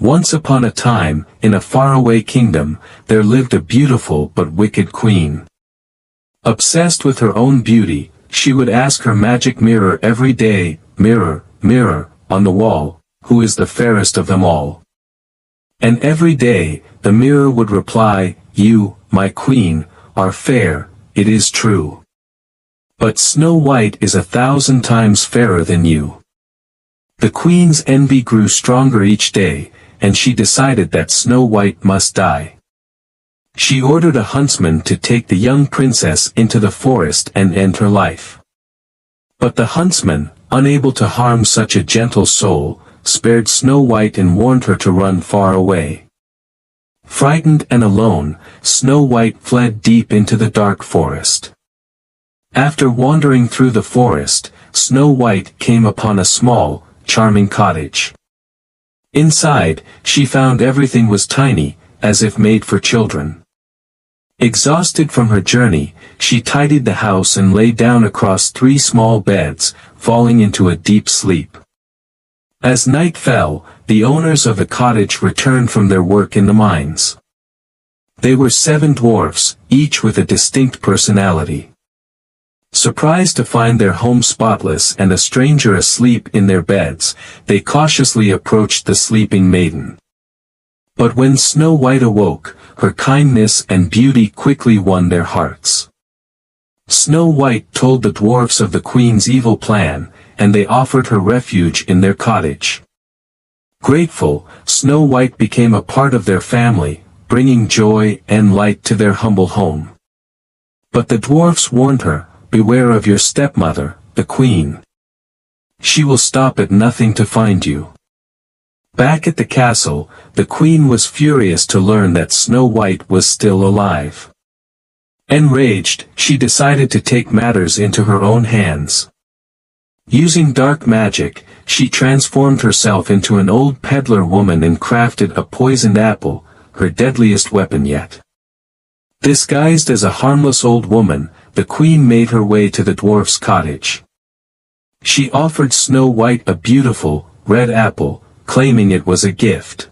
Once upon a time, in a faraway kingdom, there lived a beautiful but wicked queen. Obsessed with her own beauty, she would ask her magic mirror every day, "Mirror, mirror, on the wall, who is the fairest of them all?" And every day, the mirror would reply, "You, my queen, are fair, it is true. But Snow White is 1,000 times fairer than you." The queen's envy grew stronger each day, and she decided that Snow White must die. She ordered a huntsman to take the young princess into the forest and end her life. But the huntsman, unable to harm such a gentle soul, spared Snow White and warned her to run far away. Frightened and alone, Snow White fled deep into the dark forest. After wandering through the forest, Snow White came upon a small, charming cottage. Inside, she found everything was tiny, as if made for children. Exhausted from her journey, she tidied the house and lay down across 3 small beds, falling into a deep sleep. As night fell, the owners of the cottage returned from their work in the mines. They were 7 dwarfs, each with a distinct personality. Surprised to find their home spotless and a stranger asleep in their beds, they cautiously approached the sleeping maiden. But when Snow White awoke, her kindness and beauty quickly won their hearts. Snow White told the dwarfs of the queen's evil plan, and they offered her refuge in their cottage. Grateful, Snow White became a part of their family, bringing joy and light to their humble home. But the dwarfs warned her, "Beware of your stepmother, the queen. She will stop at nothing to find you." Back at the castle, the queen was furious to learn that Snow White was still alive. Enraged, she decided to take matters into her own hands. Using dark magic, she transformed herself into an old peddler woman and crafted a poisoned apple, her deadliest weapon yet. Disguised as a harmless old woman, the queen made her way to the dwarf's cottage. She offered Snow White a beautiful, red apple, claiming it was a gift.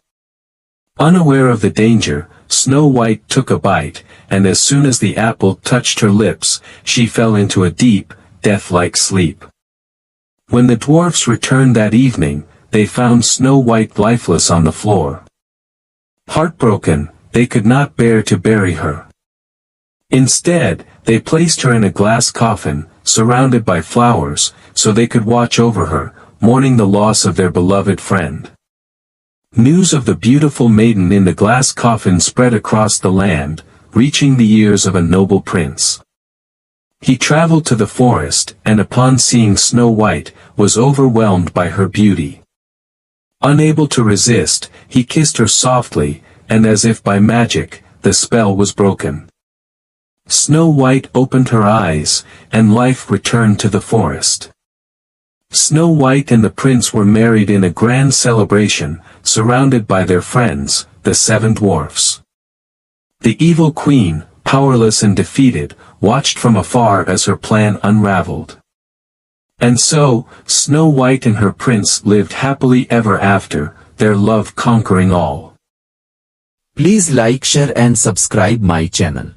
Unaware of the danger, Snow White took a bite, and as soon as the apple touched her lips, she fell into a deep, death-like sleep. When the dwarfs returned that evening, they found Snow White lifeless on the floor. Heartbroken, they could not bear to bury her. Instead, they placed her in a glass coffin, surrounded by flowers, so they could watch over her, mourning the loss of their beloved friend. News of the beautiful maiden in the glass coffin spread across the land, reaching the ears of a noble prince. He traveled to the forest, and upon seeing Snow White, was overwhelmed by her beauty. Unable to resist, he kissed her softly, and as if by magic, the spell was broken. Snow White opened her eyes, and life returned to the forest. Snow White and the prince were married in a grand celebration, surrounded by their friends, the 7 dwarfs. The evil queen, powerless and defeated, watched from afar as her plan unraveled. And so, Snow White and her prince lived happily ever after, their love conquering all. Please like, share and subscribe my channel.